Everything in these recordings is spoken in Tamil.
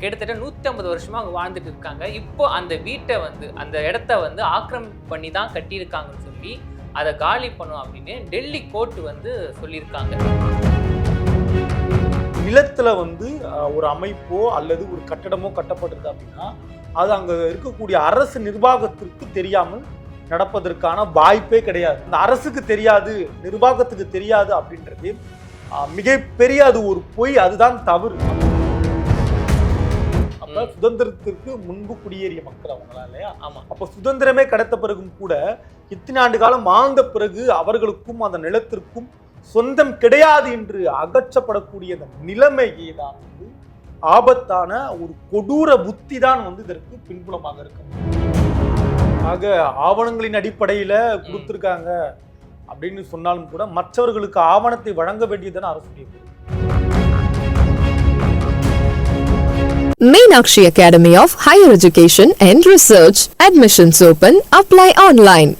கிட்டத்தட்ட 150 வருஷமா அவங்க வாழ்ந்துட்டு இருக்காங்க. இப்போ அந்த வீட்டை வந்து அந்த இடத்த வந்து ஆக்கிரமிப்பு பண்ணி தான் கட்டியிருக்காங்கன்னு சொல்லி அதை காலி பண்ணும் அப்படின்னு டெல்லி கோர்ட் வந்து சொல்லியிருக்காங்க. நிலத்துல வந்து ஒரு அமைப்போ அல்லது ஒரு கட்டடமோ கட்டப்பட்டிருக்கு அப்படின்னா அது அங்க இருக்கக்கூடிய அரசு நிர்வாகத்திற்கு தெரியாமல் நடப்பதற்கான வாய்ப்பே கிடையாது. இந்த அரசுக்கு தெரியாது, நிர்வாகத்துக்கு தெரியாது அப்படின்றது மிகப்பெரிய அது ஒரு பொய், அதுதான் தவறு. அப்ப சுதந்திரத்திற்கு முன்பு குடியேறிய மக்கள் அவங்களா இல்லையா? ஆமா. அப்ப சுதந்திரமே கிடைத்த பிறகும் கூட இத்தனை ஆண்டு காலம் வாழ்ந்த பிறகு அவர்களுக்கும் அந்த நிலத்திற்கும் சொந்தம் கிடையாது என்று அகற்றப்படக்கூடிய அந்த நிலைமையை தான் வந்து ஆபத்தான ஒரு கொடூர புத்தி தான் வந்து இதற்கு பின்புலமாக இருக்கு. ஆக ஆவணங்களின் அடிப்படையில கொடுத்திருக்காங்க அப்படின்னு சொன்னாலும் கூட மற்றவர்களுக்கு ஆவணத்தை வழங்க வேண்டியதுதான் அரசுடைய பொறுப்பு. Meenakshi Academy of Higher Education and Research. Admissions open. Apply online.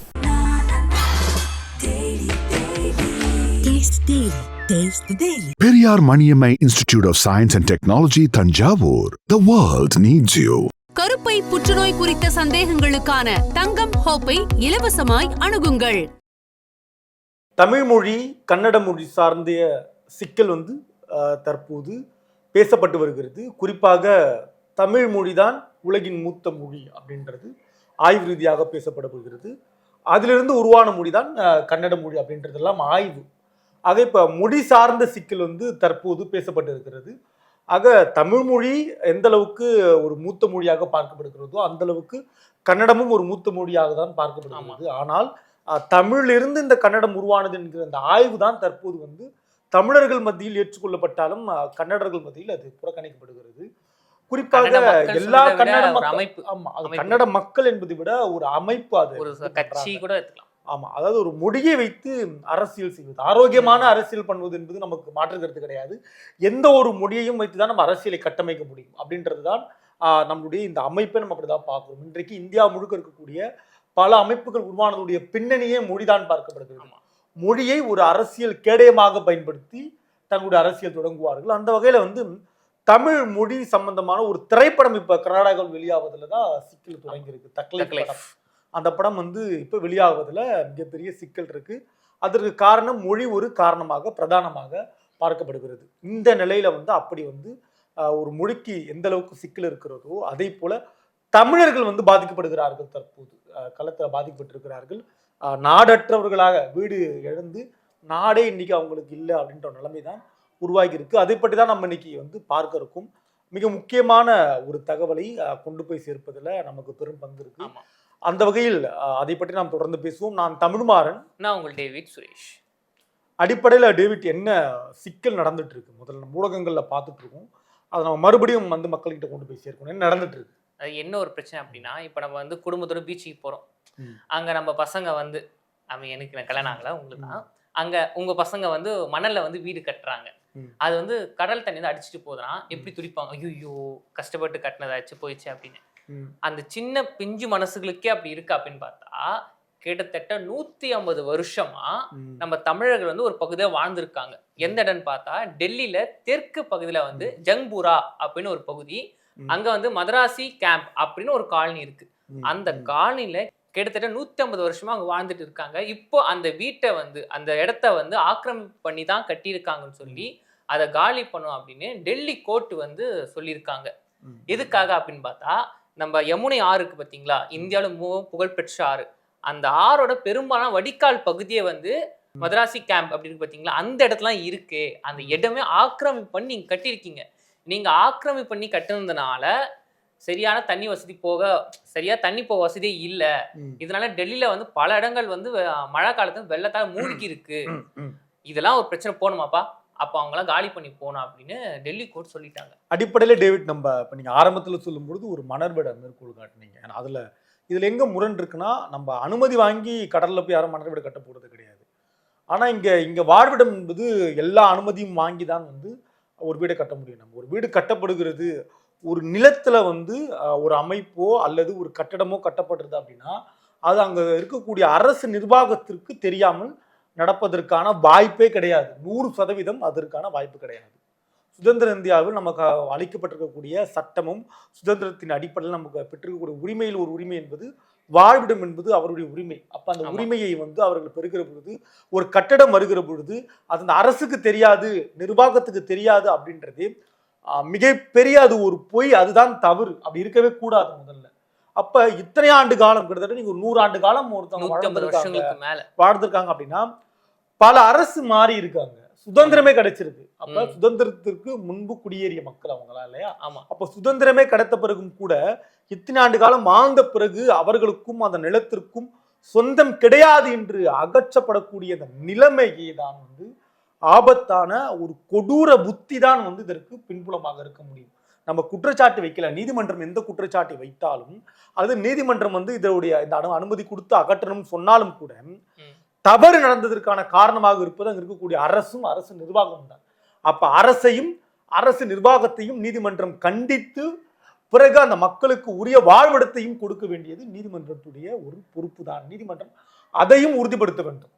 Periyar Maniammai Institute of Science and Technology, Thanjavur. The world needs you. கருப்பை புற்றுநோய் குறித்த சந்தேகங்களுக்கான தங்கம் ஹோப்பை இலவசமாய் அணுகுங்கள். தமிழ் மொழி கன்னட மொழி சார்ந்த சிக்கல் வந்து தற்போது பேசப்பட்டு வருகிறது. குறிப்பாக தமிழ் மொழிதான் உலகின் மூத்த மொழி அப்படின்றது ஆய்வு ரீதியாக பேசப்படுகிறது. அதிலிருந்து உருவான மொழி தான் கன்னட மொழி அப்படின்றதெல்லாம் ஆய்வு. ஆக இப்போ மொழி சார்ந்த சிக்கல் வந்து தற்போது பேசப்பட்டு இருக்கிறது. ஆக தமிழ் மொழி எந்த அளவுக்கு ஒரு மூத்த மொழியாக பார்க்கப்படுகிறதோ அந்த அளவுக்கு கன்னடமும் ஒரு மூத்த மொழியாக தான் பார்க்கப்படுகிறது. ஆனால் தமிழிலிருந்து இந்த கன்னடம் உருவானது என்கிற அந்த ஆய்வு தான் தற்போது வந்து தமிழர்கள் மத்தியில் ஏற்றுக்கொள்ளப்பட்டாலும் கன்னடர்கள் மத்தியில் அது புறக்கணிக்கப்படுகிறது. குறிப்பாக எல்லா கன்னட மக்கள், ஆமா, அது கன்னட மக்கள் என்பதை விட ஒரு அமைப்பு, அது ஒரு கட்சி கூட எடுத்துக்கலாம். ஆமா, அதாவது ஒரு மொழியை வைத்து அரசியல் செய்வது, ஆரோக்கியமான அரசியல் பண்ணுவது என்பது நமக்கு மாற்று கருத்து கிடையாது. எந்த ஒரு மொழியையும் வைத்துதான் நம்ம அரசியலை கட்டமைக்க முடியும் அப்படின்றதுதான் நம்மளுடைய இந்த அமைப்பை நம்ம அப்படிதான் பார்க்கிறோம். இன்றைக்கு இந்தியா முழுக்க இருக்கக்கூடிய பல அமைப்புகள் உருவானதுடைய பின்னணியே மொழிதான் பார்க்கப்படுகிறது. மொழியை ஒரு அரசியல் கேடயமாக பயன்படுத்தி தங்களுடைய அரசியல் தொடங்குவார்கள். அந்த வகையில வந்து தமிழ் மொழி சம்பந்தமான ஒரு திரைப்படம் இப்ப கர்நாடகாவில் வெளியாவதுல தான் சிக்கல் தொடங்கி இருக்கு. தக்லை படம், அந்த படம் வந்து இப்ப வெளியாவதுல மிகப்பெரிய சிக்கல் இருக்கு. அதற்கு காரணம் மொழி ஒரு காரணமாக பிரதானமாக பார்க்கப்படுகிறது. இந்த நிலையில வந்து அப்படி வந்து ஒரு மொழிக்கு எந்த அளவுக்கு சிக்கல் இருக்கிறதோ அதே போல தமிழர்கள் வந்து பாதிக்கப்படுகிறார்கள். தற்போது களத்தில் பாதிக்கப்பட்டிருக்கிறார்கள். நாடற்றவர்களாக வீடு இழந்து நாடே இன்னைக்கு அவங்களுக்கு இல்லை அப்படின்ற நிலைமை தான் உருவாகி இருக்கு. அதை பற்றி தான் நம்ம இன்னைக்கு வந்து பார்க்க இருக்கும். மிக முக்கியமான ஒரு தகவலை கொண்டு போய் சேர்ப்பதில் நமக்கு பெரும் பங்கு இருக்கு. அந்த வகையில் அதை பற்றி நாம் தொடர்ந்து பேசுவோம். நான் தமிழ்மாறன், நான் உங்கள் டேவிட் சுரேஷ். அடிப்படையில் டேவிட், என்ன சிக்கல் நடந்துட்டு இருக்கு முதல்ல ஊடகங்கள்ல பார்த்துட்டு இருக்கோம், அதை நம்ம மறுபடியும் வந்து மக்கள்கிட்ட கொண்டு போய் சேர்க்கணும். என்ன நடந்துட்டு இருக்கு? அது என்ன ஒரு பிரச்சனை அப்படின்னா, இப்போ நம்ம வந்து குடும்பத்தோட பீச்சுக்கு போகிறோம். அங்கே நம்ம பசங்க வந்து எனக்கு கல்யாணம் ஆகலை, உங்களுக்கு தான். அங்கே உங்கள் பசங்க வந்து மணலில் வந்து வீடு கட்டுறாங்க. அது வந்து கடல் தண்ணி வந்து அடிச்சுட்டு போதுனா எப்படி துடிப்பாங்க, ஐயோ கஷ்டப்பட்டு கட்டினதாச்சு போயிடுச்சு அப்படின்னு. அந்த சின்ன பிஞ்சு மனசுகளுக்கே அப்படி இருக்கு அப்படின்னு பார்த்தா, கிட்டத்தட்ட 150 வருஷமா நம்ம தமிழர்கள் வந்து ஒரு பகுதியா வாழ்ந்திருக்காங்க. எந்த இடம்னு பார்த்தா டெல்லியில தெற்கு பகுதியில வந்து ஜங்பூரா அப்படின்னு ஒரு பகுதி. அங்க வந்து மதராசி கேம்ப் அப்படின்னு ஒரு காலனி இருக்கு. அந்த காலனில கிட்டத்தட்ட 150 வருஷமா அவங்க வாழ்ந்துட்டு இருக்காங்க. இப்போ அந்த வீட்டை வந்து அந்த இடத்த வந்து ஆக்கிரமிப்பு பண்ணி தான் கட்டியிருக்காங்கன்னு சொல்லி அதை காலி பண்ணும் அப்படின்னு டெல்லி கோர்ட் வந்து சொல்லியிருக்காங்க. எதுக்காக அப்படின்னு பார்த்தா, நம்ம யமுனை ஆறுக்கு பார்த்தீங்களா, இந்தியாவில் புகழ்பெற்ற ஆறு. அந்த ஆறோட பெரும்பாலான வடிகால் பகுதியை வந்து மதராசி கேம்ப் அப்படி இருக்கு பார்த்தீங்களா, அந்த இடத்துல இருக்கு. அந்த இடமே ஆக்கிரமிப்பு பண்ணி நீங்க கட்டியிருக்கீங்க. நீங்க ஆக்கிரமிப்பு பண்ணி கட்டுனதுனால சரியான தண்ணி வசதி சரியா தண்ணி போக வசதியே இல்லை. இதனால டெல்லியில வந்து பல இடங்கள் வந்து மழை காலத்துல வெள்ளத்தால மூழ்கி இருக்கு. இதெல்லாம் ஒரு பிரச்சனை போகணுமாப்பா, அப்போ அவங்களாம் காலி பண்ணி போனோம் அப்படின்னு டெல்லி கோர்ட் சொல்லிட்டாங்க. அடிப்படையில் டேவிட், நம்ம இப்போ நீங்கள் ஆரம்பத்தில் சொல்லும்பொழுது ஒரு மணர்விட மேற்கோள் காட்டினீங்க. அதில் இதில் எங்கே முரண் இருக்குன்னா, நம்ம அனுமதி வாங்கி கடலில் போய் யாரும் மணர்விட கட்ட போகிறது கிடையாது. ஆனால் இங்கே வாழ்விடம் என்பது எல்லா அனுமதியும் வாங்கி தான் வந்து ஒரு வீடை கட்ட முடியும். நம்ம ஒரு வீடு கட்டப்படுகிறது, ஒரு நிலத்தில் வந்து ஒரு அமைப்போ அல்லது ஒரு கட்டடமோ கட்டப்படுறது அப்படின்னா அது அங்கே இருக்கக்கூடிய அரசு நிர்வாகத்திற்கு தெரியாமல் நடப்பதற்கான வாய்ப்பே கிடையாது. 100% அதற்கான வாய்ப்பு கிடையாது. சுதந்திர இந்தியாவில் நமக்கு அளிக்கப்பட்டிருக்கக்கூடிய சட்டமும் சுதந்திரத்தின் அடிப்படையில் நமக்கு பெற்றிருக்கக்கூடிய உரிமையில் ஒரு உரிமை என்பது வாழ்விடம் என்பது அவருடைய உரிமை. அப்ப அந்த உரிமையை வந்து அவர்கள் பெறுகிற பொழுது, ஒரு கட்டடம் வருகிற பொழுது அது அந்த அரசுக்கு தெரியாது, நிர்வாகத்துக்கு தெரியாது அப்படின்றது மிகப்பெரிய அது ஒரு பொய், அதுதான் தவறு. அப்படி இருக்கவே கூடாது முதல்ல. அப்ப இத்தனை ஆண்டு காலம், கிட்டத்தட்ட நீங்க 100 ஆண்டு காலம் ஒருத்தவங்க வாழ்ந்திருக்காங்க அப்படின்னா பல அரசு மாறி இருக்காங்க, சுதந்திரமே கிடைச்சிருக்கு. அப்ப சுதந்திரத்திற்கு முன்பு குடியேறிய மக்கள் அவங்களா இல்லையா? அப்ப சுதந்திரமே கிடைத்த பிறகும் கூட இத்தனை ஆண்டு காலம் வாழ்ந்த பிறகு அவர்களுக்கும் அந்த நிலத்திற்கும் சொந்தம் கிடையாது என்று அகற்றப்படக்கூடிய அந்த நிலைமையை தான் வந்து ஆபத்தான ஒரு கொடூர புத்தி தான் வந்து இதற்கு பின்புலமாக இருக்க முடியும். நம்ம குற்றச்சாட்டு வைக்கல, நீதிமன்றம் எந்த குற்றச்சாட்டை வைத்தாலும் அது நீதிமன்றம் வந்து இதனுடைய இந்த அனுமதி கொடுத்து அகற்றணும் சொன்னாலும் கூட தவறு நடந்ததற்கான காரணமாக இருப்பது அங்க இருக்கக்கூடிய அரசும் அரசு நிர்வாகமும் தான். அப்ப அரசையும் அரசு நிர்வாகத்தையும் நீதிமன்றம் கண்டித்து பிறகு அந்த மக்களுக்கு உரிய வாழ்விடத்தையும் கொடுக்க வேண்டியது நீதிமன்றத்துடைய ஒரு பொறுப்பு தான். நீதிமன்றம் அதையும் உறுதிப்படுத்த வேண்டும்.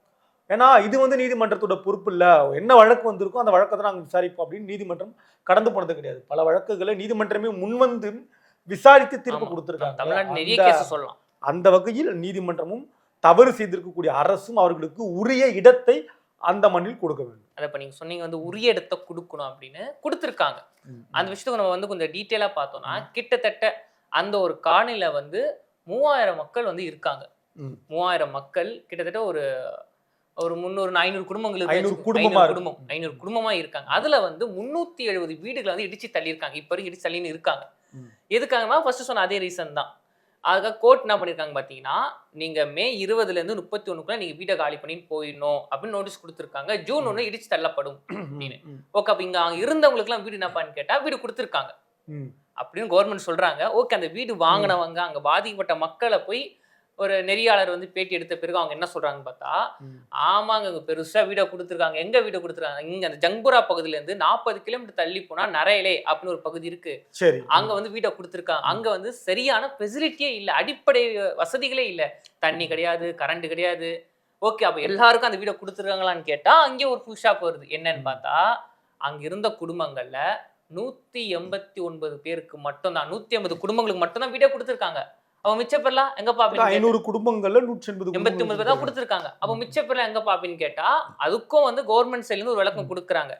ஏன்னா இது வந்து நீதிமன்றத்தோட பொறுப்பு இல்ல, என்ன வழக்கு வந்திருக்கோ அந்த வழக்கத்தை நாங்கள் விசாரிப்போம் அப்படின்னு நீதிமன்றம் கடந்து போனது கிடையாது. பல வழக்குகளை நீதிமன்றமே முன்வந்து விசாரித்து தீர்ப்பு கொடுத்திருக்காங்க. அந்த வகையில் நீதிமன்றமும் தவறு செய்திருக்கக்கூடிய அரசும் அவர்களுக்கு உரிய இடத்தை அந்த மண்ணில் கொடுக்க வேண்டும். அதை இப்ப நீங்க சொன்னீங்க வந்து உரிய இடத்தை கொடுக்கணும் அப்படின்னு கொடுத்துருக்காங்க. அந்த விஷயத்துக்கு நம்ம வந்து கொஞ்சம் டீட்டெயிலா பார்த்தோம்னா கிட்டத்தட்ட அந்த ஒரு காணில வந்து 3000 மக்கள் வந்து இருக்காங்க. 3000 மக்கள் கிட்டத்தட்ட ஒரு 300-500 குடும்பமா இருக்காங்க. அதுல வந்து 370 வீடுகளை வந்து இடிச்சு தள்ளியிருக்காங்க. இப்ப வரைக்கும் இடிச்சு தள்ளின்னு இருக்காங்க. எதுக்காகனா ஃபர்ஸ்ட் சொன்ன அதே ரீசன் தான். அதுக்காக கோர்ட் என்ன பண்ணிருக்காங்க பாத்தீங்கன்னா, நீங்க மே 20ல இருந்து 31க்குள்ள நீங்க வீட்டை காலி பண்ணி போயிடணும் அப்படின்னு நோட்டீஸ் கொடுத்துருக்காங்க. ஜூன் 1 இடிச்சு தள்ளப்படும் அப்படின்னு. ஓகே, அப்ப இங்க இருந்தவங்களுக்கு எல்லாம் வீடு என்னப்பான்னு கேட்டா வீடு கொடுத்துருக்காங்க அப்படின்னு கவர்மெண்ட் சொல்றாங்க. ஓகே, அந்த வீடு வாங்கினவங்க அங்க பாதிக்கப்பட்ட மக்களை போய் ஒரு நெறியாளர் வந்து பேட்டி எடுத்த பிறகு அவங்க என்ன சொல்றாங்கன்னு பார்த்தா, ஆமாங்க பெருசா வீடை கொடுத்துருக்காங்க. எங்க வீடை கொடுத்துருக்காங்க? இங்க அந்த ஜங்புரா பகுதியில இருந்து 40 கிலோமீட்டர் தள்ளி போனா நரையலே அப்படின்னு ஒரு பகுதி இருக்கு. அங்க வந்து வீட்டை கொடுத்துருக்காங்க. அங்க வந்து சரியான ஃபெசிலிட்டியே இல்ல, அடிப்படை வசதிகளே இல்ல. தண்ணி கிடையாது, கரண்ட் கிடையாது. ஓகே, அப்ப எல்லாருக்கும் அந்த வீடை கொடுத்துருக்காங்களான்னு கேட்டா அங்கே ஒரு புல் ஷாப் வருது. என்னன்னு பார்த்தா அங்க இருந்த குடும்பங்கள்ல 189 பேருக்கு மட்டும்தான், 180 குடும்பங்களுக்கு மட்டும்தான் வீடை கொடுத்துருக்காங்க. அவன் மிச்ச பேர்லாம் எங்கப்பா? 500 குடும்பங்கள்ல 189 பேர் தான் கொடுத்துருக்காங்க. அப்ப மிச்ச பேர்லாம் எங்கப்பா அப்படின்னு கேட்டா அதுக்கும் வந்து கவர்மெண்ட் சைட்ல இருந்து ஒரு விளக்கம் கொடுக்குறாங்க.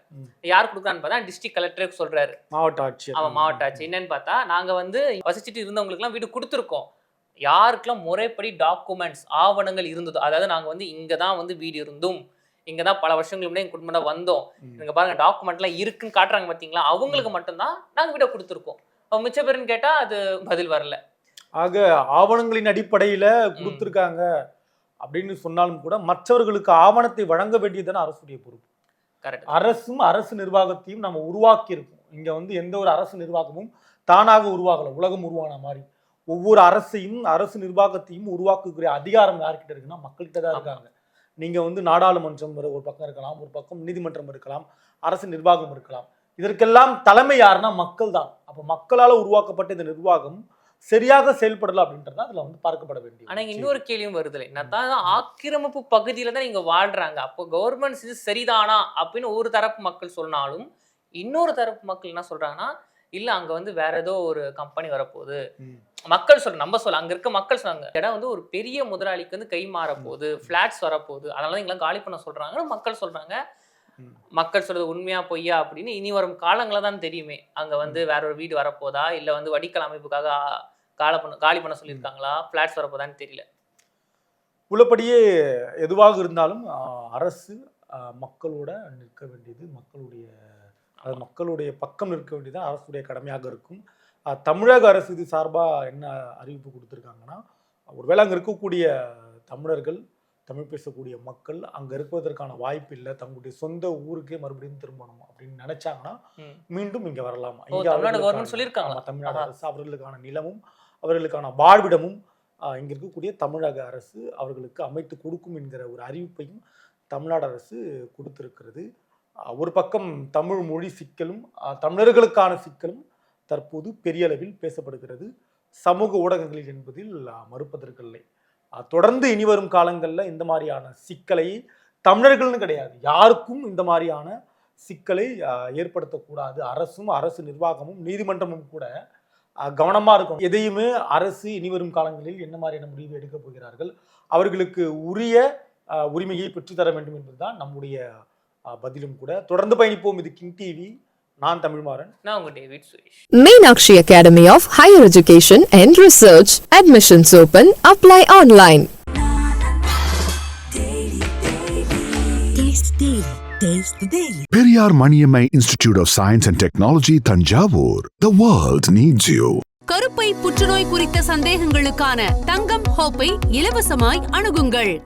யார் கொடுக்குறான்னு பார்த்தா டிஸ்ட்ரிக்ட் கலெக்டரே சொல்றாரு, மாவட்ட ஆட்சியர். என்னன்னு பார்த்தா நாங்க வந்து வசிச்சுட்டு இருந்தவங்களுக்கு எல்லாம் வீடு கொடுத்துருக்கோம். யாருக்கெல்லாம் முறைப்படி டாக்குமெண்ட்ஸ் ஆவணங்கள் இருந்ததோ, அதாவது நாங்க வந்து இங்கதான் வந்து வீடு இருந்தும், இங்கதான் பல வருஷங்களுக்கு முன்னாடி எங்க குடும்பம் வந்தோம், இங்க பாருங்க டாக்குமெண்ட் எல்லாம் இருக்குன்னு காட்டுறாங்க பாத்தீங்களா, அவங்களுக்கு மட்டும்தான் நாங்க வீட கொடுத்துருக்கோம். அவன் மிச்ச பேருன்னு கேட்டா அது பதில் வரல. ஆக ஆவணங்களின் அடிப்படையில கொடுத்திருக்காங்க அப்படின்னு சொன்னாலும் கூட மற்றவர்களுக்கு ஆவணத்தை வழங்க வேண்டியதுதானே அரசுடைய பொறுப்பு. அரசும் அரசு நிர்வாகத்தையும் நம்ம உருவாக்கி இருக்கோம். இங்க வந்து எந்த ஒரு அரசு நிர்வாகமும் தானாக உருவாகல, உலகம் உருவான மாதிரி. ஒவ்வொரு அரசையும் அரசு நிர்வாகத்தையும் உருவாக்கக்கூடிய அதிகாரம் யார்கிட்ட இருக்குன்னா மக்கள்கிட்ட தான் இருக்காங்க. நீங்க வந்து நாடாளுமன்றம் ஒரு பக்கம் இருக்கலாம், ஒரு பக்கம் நீதிமன்றம் இருக்கலாம், அரசு நிர்வாகம் இருக்கலாம். இதற்கெல்லாம் தலைமை யாருன்னா மக்கள் தான். அப்ப மக்களால் உருவாக்கப்பட்ட இந்த நிர்வாகம் சரியாக செயல்படல அப்படின்றத அதுல வந்து பார்க்கப்பட வேண்டியது. ஆனா இன்னொரு கேள்வியும் வருது, என்னதான் ஆக்கிரமிப்பு பகுதியில தான் நீங்க வாழ்றாங்க, அப்போ கவர்மெண்ட் இது சரிதானா அப்படின்னு ஒரு தரப்பு மக்கள் சொன்னாலும் இன்னொரு தரப்பு மக்கள் என்ன சொல்றாங்கன்னா, இல்ல அங்க வந்து வேற ஏதோ ஒரு கம்பெனி வரப்போகுது மக்கள் சொல்ற, நம்ம சொல்ல அங்க இருக்க மக்கள் சொன்னாங்க, இடம் வந்து ஒரு பெரிய முதலாளிக்கு வந்து கை மாற போகுது, பிளாட்ஸ் வரப்போகுது, அதனால எங்களை காலி பண்ண சொல்றாங்கன்னு மக்கள் சொல்றாங்க. மக்கள் சொல்றது உண்மையா பொய்யா அப்படின்னு இனி வரும் காலங்கள தான் தெரியுமே. அங்க வந்து வேற ஒரு வீடு வரப்போதா, இல்ல வந்து வடிக்கல் அமைப்புக்காக காலி பண்ண சொல்லியிருக்காங்களா, பிளாட்ஸ் வரப்போதான்னு தெரியல. உள்ளபடியே எதுவாக இருந்தாலும் அரசு மக்களோட நிற்க வேண்டியது, மக்களுடைய பக்கம் நிற்க வேண்டியது அரசுடைய கடமையாக இருக்கும். தமிழக அரசு இது சார்பா என்ன அறிவிப்பு கொடுத்துருக்காங்கன்னா, ஒருவேளை அங்க இருக்கக்கூடிய தமிழர்கள், தமிழ் பேசக்கூடிய மக்கள் அங்க இருப்பதற்கான வாய்ப்பு இல்லை, தங்களுடைய சொந்த ஊருக்கே மறுபடியும் திரும்பணும் அப்படின்னு நினைச்சாங்கன்னா மீண்டும் இங்க வரலாம். தமிழ்நாடு அரசு அவர்களுக்கான நிலமும் அவர்களுக்கான வாழ்விடமும் இங்க இருக்கக்கூடிய தமிழக அரசு அவர்களுக்கு அமைத்து கொடுக்கும் என்கிற ஒரு அறிவிப்பையும் தமிழ்நாடு அரசு கொடுத்திருக்கிறது. ஒரு பக்கம் தமிழ் மொழி சிக்கலும் தமிழர்களுக்கான சிக்கலும் தற்போது பெரிய அளவில் பேசப்படுகிறது சமூக ஊடகங்களில் என்பதில் மறுப்பதற்கில்லை. தொடர்ந்து இனி வரும் காலங்களில் இந்த மாதிரியான சிக்கலை தமிழர்கள்னு கிடையாது, யாருக்கும் இந்த மாதிரியான சிக்கலை ஏற்படுத்தக்கூடாது. அரசும் அரசு நிர்வாகமும் நீதிமன்றமும் கூட கவனமாக இருக்கும். எதையுமே அரசு இனிவரும் காலங்களில் என்ன மாதிரியான முடிவு எடுக்கப் போகிறார்கள், அவர்களுக்கு உரிய உரிமையை பெற்றுத்தர வேண்டும் என்பதுதான் நம்முடைய பதிலும் கூட. தொடர்ந்து பயணிப்போம். இது கிங் டிவி. நான் தமிழ்மாறன். நான் உங்க David Suresh. Meenakshi Academy of Higher Education and Research. Admissions open. Apply online. Periyar Maniammai Institute of Science and Technology, Thanjavur. The world needs you. கருப்பை புற்றுநோய் குறித்த சந்தேகங்களுக்கான தங்கம் ஹோப்பை இலவசமாய் அணுகுங்கள்.